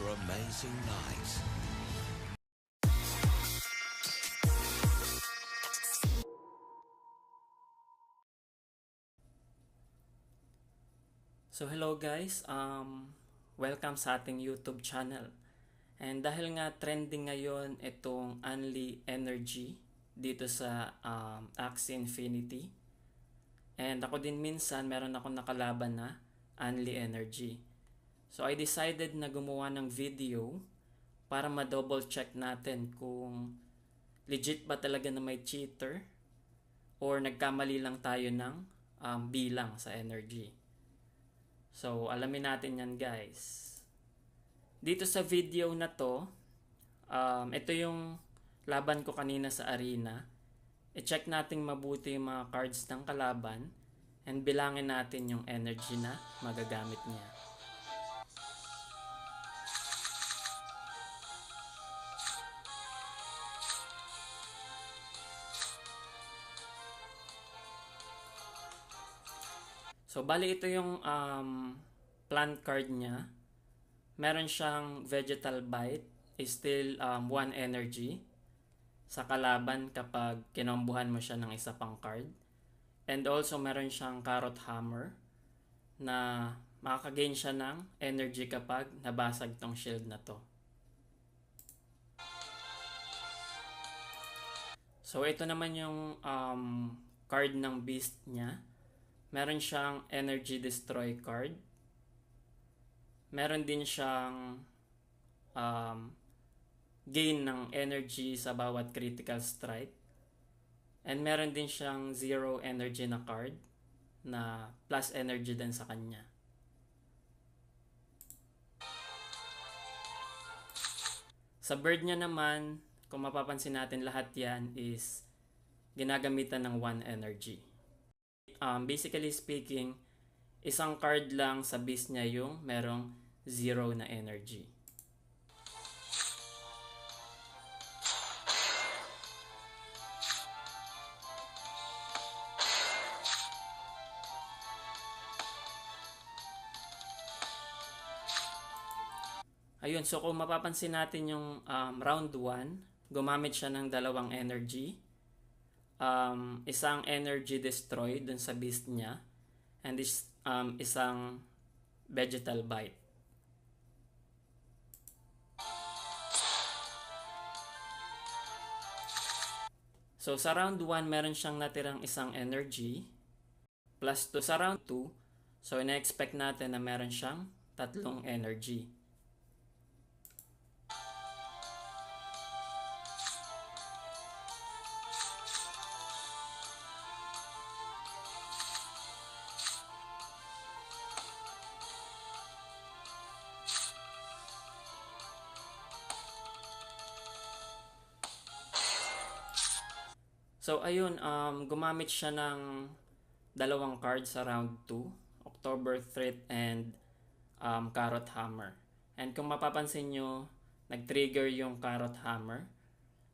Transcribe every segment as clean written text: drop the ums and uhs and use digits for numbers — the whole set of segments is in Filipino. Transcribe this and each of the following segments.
another amazing night. So hello guys, welcome sa ating YouTube channel. And dahil nga trending ngayon itong Unli Energy dito sa Axie Infinity. And ako din minsan meron akong nakalaban na Unli Energy. So I decided na gumawa ng video para ma-double check natin kung legit ba talaga na may cheater or nagkamali lang tayo ng bilang sa energy. So, alamin natin yan guys. Dito sa video na to, ito yung laban ko kanina sa arena. I-check natin mabuti yung mga cards ng kalaban and bilangin natin yung energy na magagamit niya. So, bali ito yung plant card niya. Meron siyang vegetal bite, is still 1 energy sa kalaban kapag kinombohan mo siya ng isa pang card. And also meron siyang carrot hammer na makakagain siya ng energy kapag nabasag tong shield na to. So ito naman yung card ng beast niya. Meron siyang energy destroy card. Meron din siyang gain ng energy sa bawat critical strike. And meron din siyang 0 energy na card na plus energy din sa kanya. Sa bird niya naman, kung mapapansin natin lahat yan is ginagamitan ng 1 energy. Basically speaking, isang card lang sa beast niya yung merong 0 na energy. Ayun, so kung mapapansin natin yung round 1, gumamit siya ng 2 energy. Isang energy destroy dun sa beast niya and isang vegetal bite. So sa round 1 meron siyang natirang isang energy plus 2 sa round 2, so ina-expect natin na meron siyang 3 energy. So ayun, gumamit siya ng 2 cards sa round 2, October Threat and Carrot Hammer. And kung mapapansin nyo, nag-trigger yung Carrot Hammer.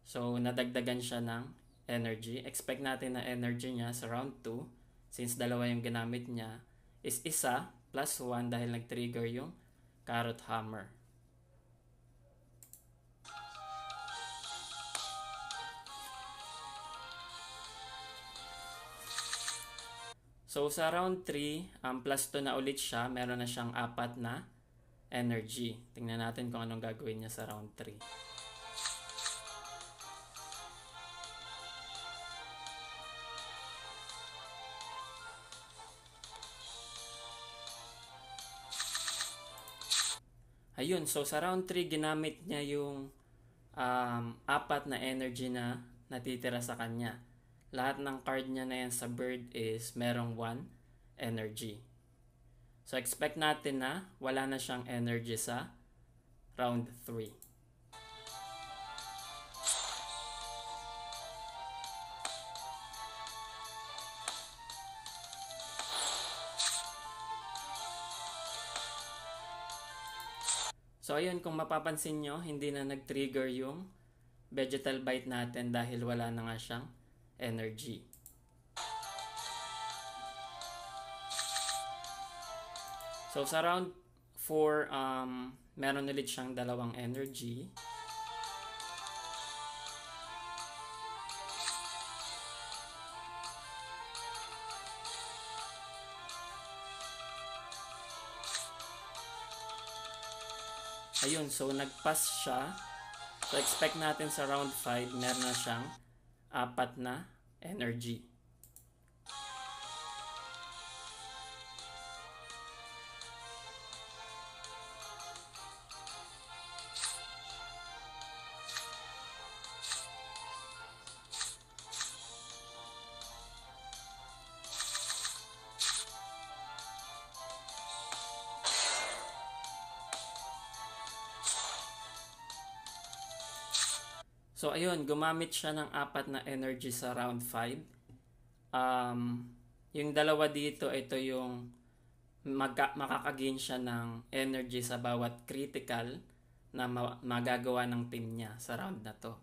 So nadagdagan siya ng energy. Expect natin na energy niya sa round 2, since 2 yung ginamit niya, is isa plus 1 dahil nag-trigger yung Carrot Hammer. So sa round 3, plus 2 na ulit siya, meron na siyang 4 na energy. Tingnan natin kung anong gagawin niya sa round 3. Ayun, so sa round 3 ginamit niya yung 4 na energy na natitira sa kanya. Lahat ng card niya na yan sa bird is merong 1 energy. So expect natin na wala na siyang energy sa round 3. So ayun, kung mapapansin nyo, hindi na nag-trigger yung vegetal bite natin dahil wala na nga siyang energy. So sa round meron ulit siyang dalawang energy. Ayun, so nag-pass siya. So expect natin sa round 5, meron na siyang 4 na energy. So ayun, gumamit siya ng 4 na energy sa round 5. Yung dalawa dito, ito yung makakagain siya ng energy sa bawat critical na magagawa ng team niya sa round na to.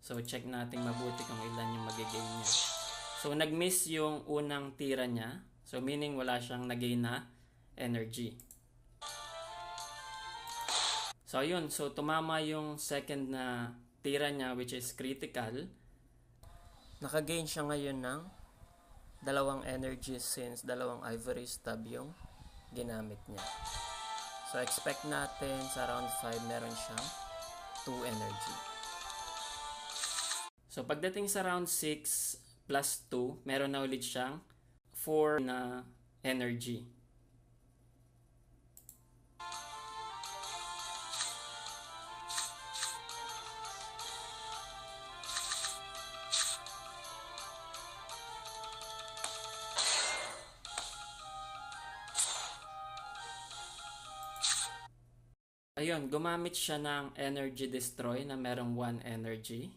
So check natin mabuti kung ilan yung magigain niya. So nag-miss yung unang tira niya. So meaning wala siyang nagain na energy. So ayun, so tumama yung second na tira niya, which is critical. Nakagain siya ngayon ng dalawang energy since dalawang ivory stab yung ginamit niya. So expect natin sa round 5 meron siyang 2 energy. So pagdating sa round 6 plus 2, meron na ulit siyang 4 na energy. Ayun, gumamit siya ng energy destroy na merong 1 energy.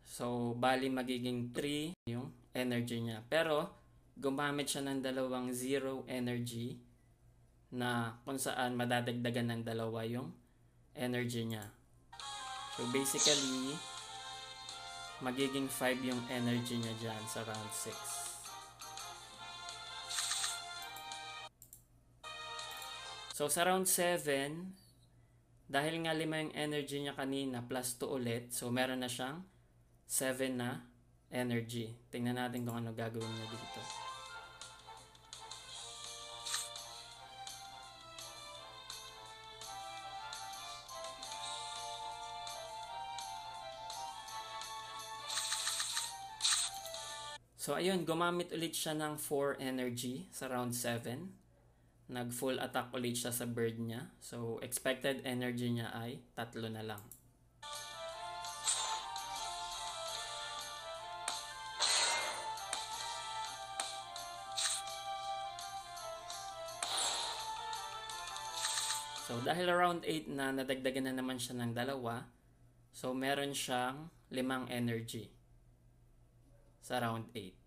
So, bali magiging 3 yung energy niya. Pero, gumamit siya ng dalawang 0 energy na kung saan madadagdagan ng dalawa yung energy niya. So, basically, magiging 5 yung energy niya dyan sa round 6. So, sa round 7, dahil nga 5 yung energy niya kanina plus 2 ulit, so meron na siyang 7 na energy. Tingnan natin kung ano gagawin niya dito. So ayun, gumamit ulit siya ng 4 energy sa round 7. Nag-full attack ulit siya sa bird niya. So, expected energy niya ay 3 na lang. So, dahil around 8 na, nadagdagan na naman siya ng dalawa. So, meron siyang 5 energy sa round 8.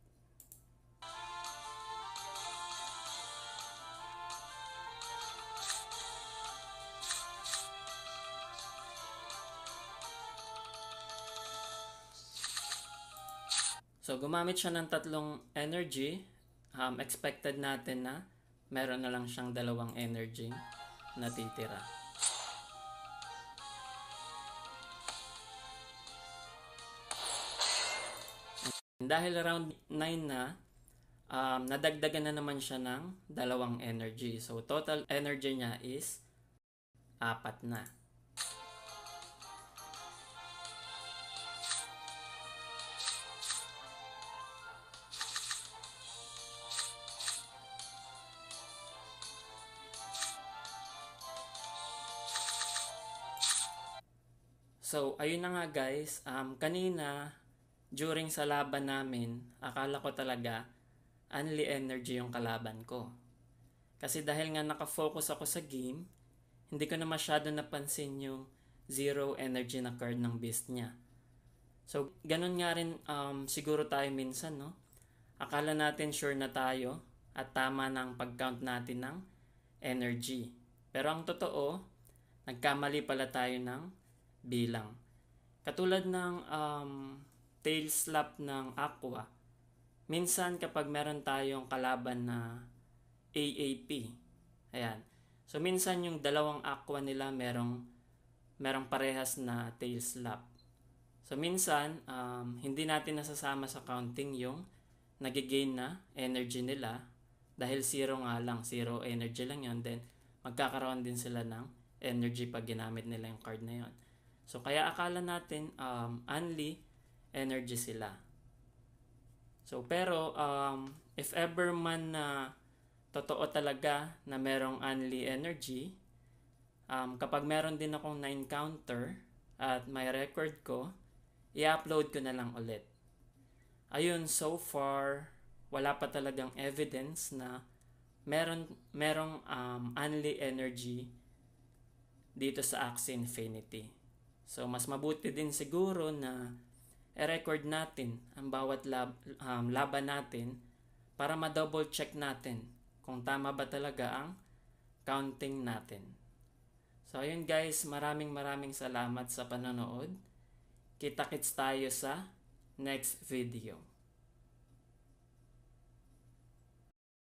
So, gumamit siya ng 3 energy. Expected natin na meron na lang siyang 2 energy natitira. Dahil around 9 na, nadagdagan na naman siya ng 2 energy. So, total energy niya is 4 na. So, ayun na nga guys. Kanina, during sa laban namin, akala ko talaga only energy yung kalaban ko. Kasi dahil nga nakafocus ako sa game, hindi ko na masyado napansin yung 0 energy na card ng beast niya. So, ganun nga rin siguro tayo minsan, no? Akala natin sure na tayo at tama na ang pag-count natin ng energy. Pero ang totoo, nagkamali pala tayo ng bilang. Katulad ng tail slap ng Aqua, minsan kapag meron tayong kalaban na AAP, ayan, So minsan yung dalawang aqua nila merong parehas na tail slap. So minsan hindi natin nasasama sa counting yung nagigain na energy nila dahil zero nga lang, zero energy lang yun. Then magkakaroon din sila ng energy pag ginamit nila yung card na yun. So kaya akala natin only energy sila. So pero if ever man na totoo talaga na merong only energy, kapag meron din akong na-encounter at may record ko, i-upload ko na lang ulit. Ayun, so far wala pa talagang evidence na merong only energy dito sa Axie Infinity. So mas mabuti din siguro na i-record natin ang bawat laban natin para ma-double check natin kung tama ba talaga ang counting natin. So ayun guys, maraming salamat sa panonood. Kita-kits tayo sa next video.